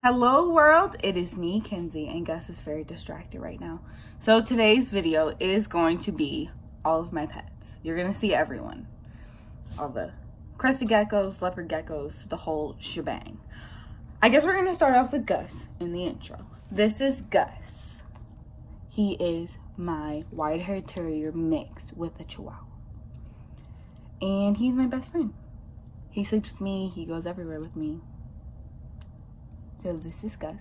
Hello world, it is me, Kenzie, and Gus is very distracted right now. So today's video is going to be all of my pets. You're gonna see everyone. All the crested geckos, leopard geckos, the whole shebang. I guess we're gonna start off with Gus in the intro. This is Gus. He is my white-haired terrier mixed with a chihuahua. And he's my best friend. He sleeps with me, he goes everywhere with me. So this is Gus,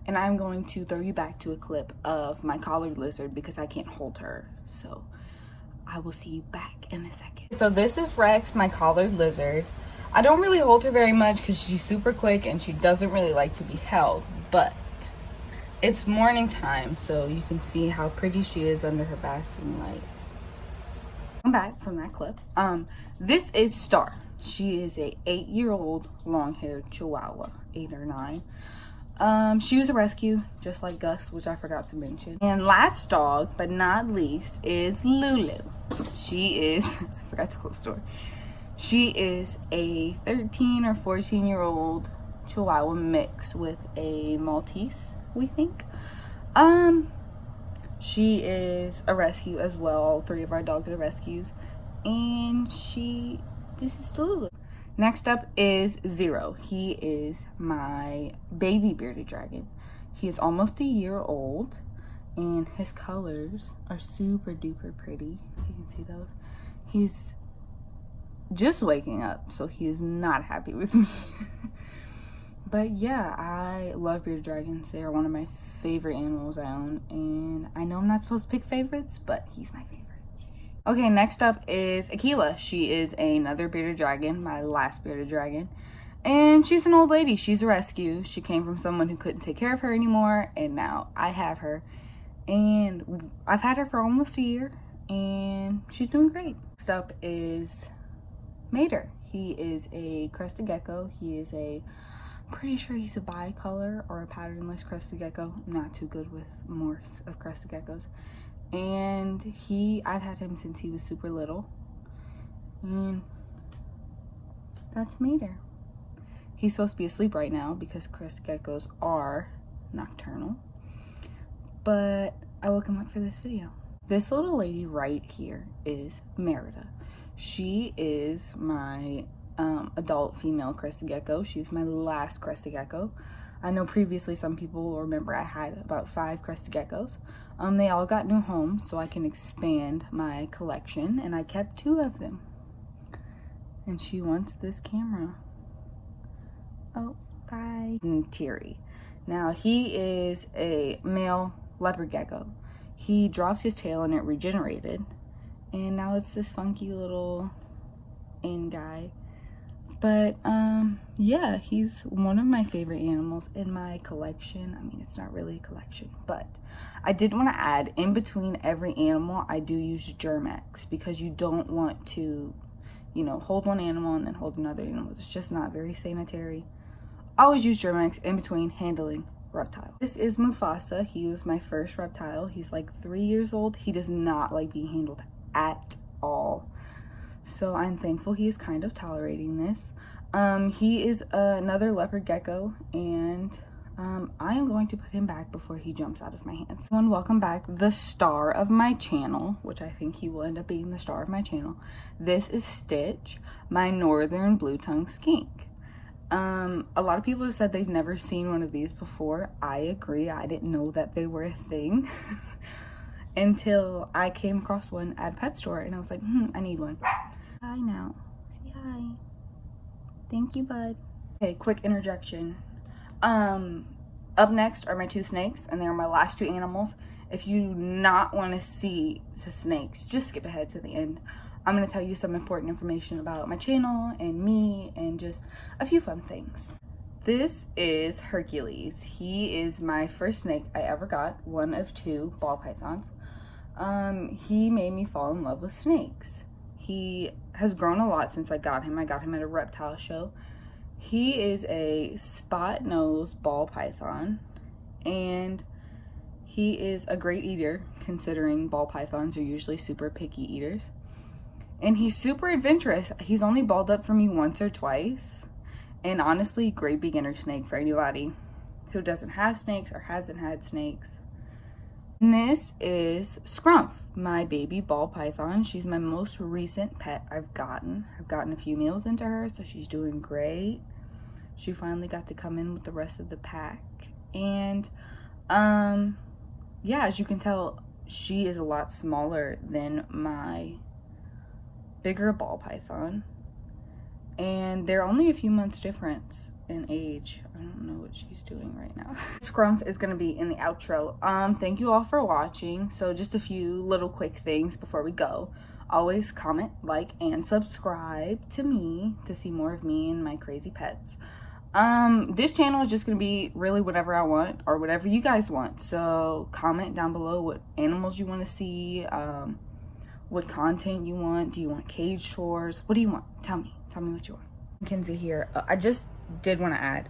and I'm going to throw you back to a clip of my collared lizard because I can't hold her. So I will see you back in a second. So this is Rex, my collared lizard. I don't really hold her very much because she's super quick and she doesn't really like to be held, but it's morning time, so you can see how pretty she is under her basking light. I'm back from that clip. This is Star. She is a 8-year-old long-haired chihuahua, 8 or 9. She was a rescue, just like Gus, which I forgot to mention. And last dog, but not least, is Lulu. She is, I forgot to close the door. She is a 13 or 14-year-old chihuahua mixed with a Maltese, we think. She is a rescue as well. All 3 of our dogs are rescues. And this is Lulu. Next up is Zero. He is my baby bearded dragon. He is almost a year old, and his colors are super duper pretty. You can see those. He's just waking up, so he is not happy with me. But yeah, I love bearded dragons. They are one of my favorite animals I own, and I know I'm not supposed to pick favorites, but he's my favorite. Okay, next up is Aquila. She is another bearded dragon, my last bearded dragon. And she's an old lady. She's a rescue. She came from someone who couldn't take care of her anymore, and now I have her. And I've had her for almost a year, and she's doing great. Next up is Mater. He is a crested gecko. Pretty sure he's a bicolor or a patternless crested gecko. I'm not too good with morphs of crested geckos. And I've had him since he was super little. And that's Mater. He's supposed to be asleep right now because crested geckos are nocturnal. But I woke him up for this video. This little lady right here is Merida. She is my adult female crested gecko. She's my last crested gecko. I know previously some people will remember I had about 5 crested geckos. They all got new homes so I can expand my collection, and I kept 2 of them. And she wants this camera. Oh, bye. And Teary. Now he is a male leopard gecko. He dropped his tail and it regenerated, and now it's this funky little in guy. But yeah, he's one of my favorite animals in my collection. I mean, it's not really a collection, but I did want to add, in between every animal I do use Germ-X, because you don't want to, hold one animal and then hold another animal. It's just not very sanitary. I always use Germ-X in between handling Reptile. This is Mufasa. He was my first reptile. He's like 3 years old. He does not like being handled at all. So I'm thankful he is kind of tolerating this. He is another leopard gecko, and I am going to put him back before he jumps out of my hands. Welcome back, the star of my channel, which I think he will end up being the star of my channel. This is Stitch, my northern blue-tongued skink. A lot of people have said they've never seen one of these before. I agree. I didn't know that they were a thing until I came across one at a pet store, and I was like, I need one. Hi now. Say hi. Thank you, bud. Okay, quick interjection. Up next are my 2 snakes, and they're my last 2 animals. If you do not want to see the snakes, just skip ahead to the end. I'm going to tell you some important information about my channel and me and just a few fun things. This is Hercules. He is my first snake I ever got, one of 2 ball pythons. He made me fall in love with snakes. He has grown a lot since I got him. I got him at a reptile show. He is a spot nose ball python, and he is a great eater, considering ball pythons are usually super picky eaters. And he's super adventurous. He's only balled up for me once or twice, and honestly, great beginner snake for anybody. who doesn't have snakes or hasn't had snakes. And this is Scrumph, my baby ball python. She's my most recent pet I've gotten. I've gotten a few meals into her, so she's doing great. She finally got to come in with the rest of the pack. And yeah, as you can tell, she is a lot smaller than my bigger ball python. And they're only a few months difference in age. I don't know what she's doing right now. Scrumph is going to be in the outro. Thank you all for watching. So just a few little quick things before we go. Always comment, like, and subscribe to me to see more of me and my crazy pets. This channel is just going to be really whatever I want or whatever you guys want. So comment down below what animals you want to see, what content you want. Do you want cage tours? What do you want? Tell me what you want. Kinsey here. I just did want to add,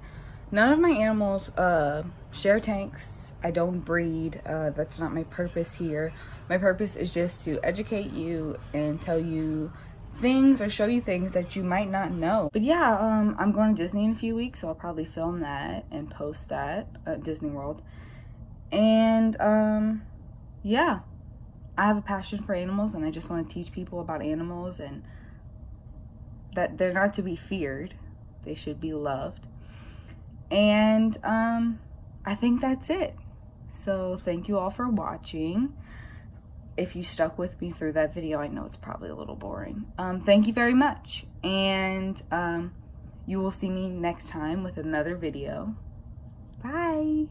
none of my animals share tanks. I don't breed. That's not my purpose here. My purpose is just to educate you and tell you things or show you things that you might not know. But yeah, I'm going to Disney in a few weeks, so I'll probably film that and post that at Disney World. And yeah, I have a passion for animals, and I just want to teach people about animals and that they're not to be feared. They should be loved. And I think that's it. So thank you all for watching. If you stuck with me through that video, I know it's probably a little boring. Thank you very much. And you will see me next time with another video. Bye.